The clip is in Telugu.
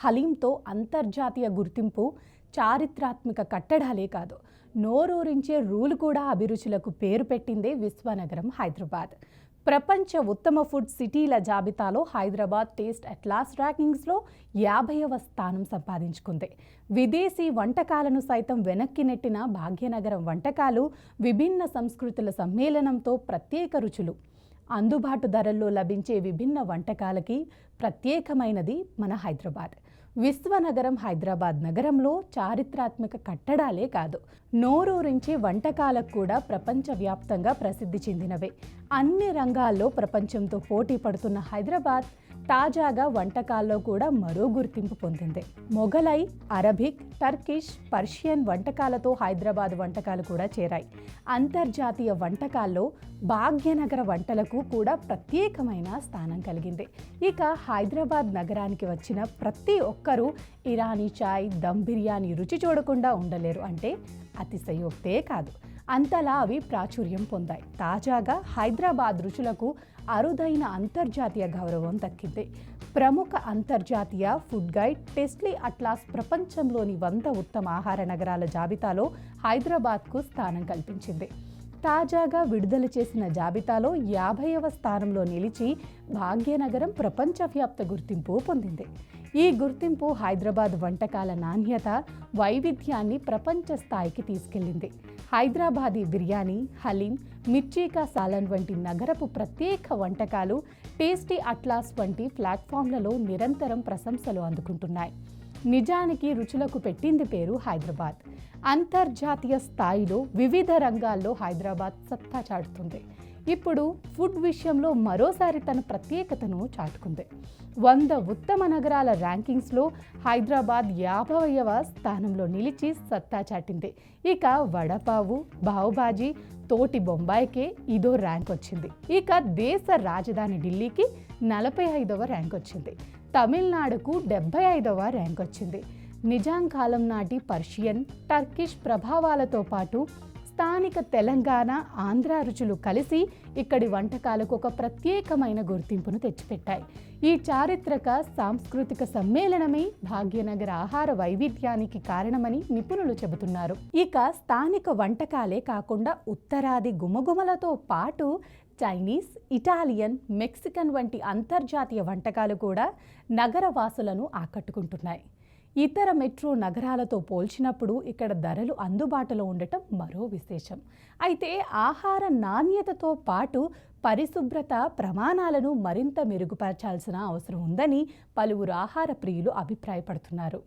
హలీంతో అంతర్జాతీయ గుర్తింపు చారిత్రాత్మక కట్టడాలే కాదు, నోరూరించే రూలు కూడా అభిరుచులకు పేరు పెట్టిందే విశ్వనగరం హైదరాబాద్. ప్రపంచ ఉత్తమ ఫుడ్ సిటీల జాబితాలో హైదరాబాద్ టేస్ట్ అట్లాస్ ర్యాంకింగ్స్లో 50వ స్థానం సంపాదించుకుంది. విదేశీ వంటకాలను సైతం వెనక్కి నెట్టిన భాగ్యనగరం వంటకాలు విభిన్న సంస్కృతుల సమ్మేళనంతో ప్రత్యేక రుచులు. అందుబాటు ధరల్లో లభించే విభిన్న వంటకాలకి ప్రత్యేకమైనది మన హైదరాబాద్. విశ్వనగరం హైదరాబాద్ నగరంలో చారిత్రాత్మక కట్టడాలే కాదు, నోరూరించే వంటకాలకు కూడా ప్రపంచవ్యాప్తంగా ప్రసిద్ధి చెందినవే. అన్ని రంగాల్లో ప్రపంచంతో పోటీ పడుతున్న హైదరాబాద్ తాజాగా వంటకాల్లో కూడా మరో గుర్తింపు పొందింది. మొఘలై, అరబిక్, టర్కిష్, పర్షియన్ వంటకాలతో హైదరాబాద్ వంటకాలు కూడా చేరాయి. అంతర్జాతీయ వంటకాల్లో భాగ్యనగర వంటలకు కూడా ప్రత్యేకమైన స్థానం కలిగింది. ఇక హైదరాబాద్ నగరానికి వచ్చిన ప్రతి ఒక్కరూ ఇరానీ చాయ్, దమ్ బిర్యానీ రుచి చూడకుండా ఉండలేరు అంటే అతిశయోక్తే కాదు. అంతలా అవి ప్రాచుర్యం పొందాయి. తాజాగా హైదరాబాద్ రుచులకు అరుదైన అంతర్జాతీయ గౌరవం దక్కింది. ప్రముఖ అంతర్జాతీయ ఫుడ్ గైడ్ టెస్ట్లీ అట్లాస్ ప్రపంచంలోని 100 ఉత్తమ ఆహార నగరాల జాబితాలో హైదరాబాద్కు స్థానం కల్పించింది. తాజాగా విడుదల చేసిన జాబితాలో 50వ స్థానంలో నిలిచి భాగ్యనగరం ప్రపంచవ్యాప్త గుర్తింపు పొందింది. ఈ గుర్తింపు హైదరాబాద్ వంటకాల నాణ్యత, వైవిధ్యాన్ని ప్రపంచ స్థాయికి తీసుకెళ్లింది. హైదరాబాదీ బిర్యానీ, హలీం, మిర్చికా సాలన్ వంటి నగరపు ప్రత్యేక వంటకాలు టేస్టీ అట్లాస్ వంటి ప్లాట్ఫామ్లలో నిరంతరం ప్రశంసలు అందుకుంటున్నాయి. నిజానికి రుచులకు పెట్టింది పేరు హైదరాబాద్. అంతర్జాతీయ స్థాయిలో వివిధ రంగాల్లో హైదరాబాద్ సత్తా చాటుతుంది. ఇప్పుడు ఫుడ్ విషయంలో మరోసారి తన ప్రత్యేకతను చాటుకుంది. 100 ఉత్తమ నగరాల ర్యాంకింగ్స్లో హైదరాబాద్ 50వ స్థానంలో నిలిచి సత్తా చాటింది. ఇక వడపావు, పావుబాజీ, తోటి బొంబాయికే ఇదో ర్యాంక్ వచ్చింది. ఇక దేశ రాజధాని ఢిల్లీకి 45వ ర్యాంక్ వచ్చింది. తమిళనాడుకు 75వ ర్యాంక్ వచ్చింది. నిజాం కాలం నాటి పర్షియన్, టర్కిష్ ప్రభావాలతో పాటు స్థానిక తెలంగాణ, ఆంధ్ర రుచులు కలిసి ఇక్కడి వంటకాలకు ఒక ప్రత్యేకమైన గుర్తింపును తెచ్చిపెట్టాయి. ఈ చారిత్రక సాంస్కృతిక సమ్మేళనమే భాగ్యనగర ఆహార వైవిధ్యానికి కారణమని నిపుణులు చెబుతున్నారు. ఇక స్థానిక వంటకాలే కాకుండా ఉత్తరాది గుమగుమలతో పాటు చైనీస్, ఇటాలియన్, మెక్సికన్ వంటి అంతర్జాతీయ వంటకాలు కూడా నగరవాసులను ఆకట్టుకుంటున్నాయి. ఇతర మెట్రో నగరాలతో పోల్చినప్పుడు ఇక్కడ ధరలు అందుబాటులో ఉండటం మరో విశేషం. అయితే ఆహార నాణ్యతతో పాటు పరిశుభ్రత ప్రమాణాలను మరింత మెరుగుపరచాల్సిన అవసరం ఉందని పలువురు ఆహార ప్రియులు అభిప్రాయపడుతున్నారు.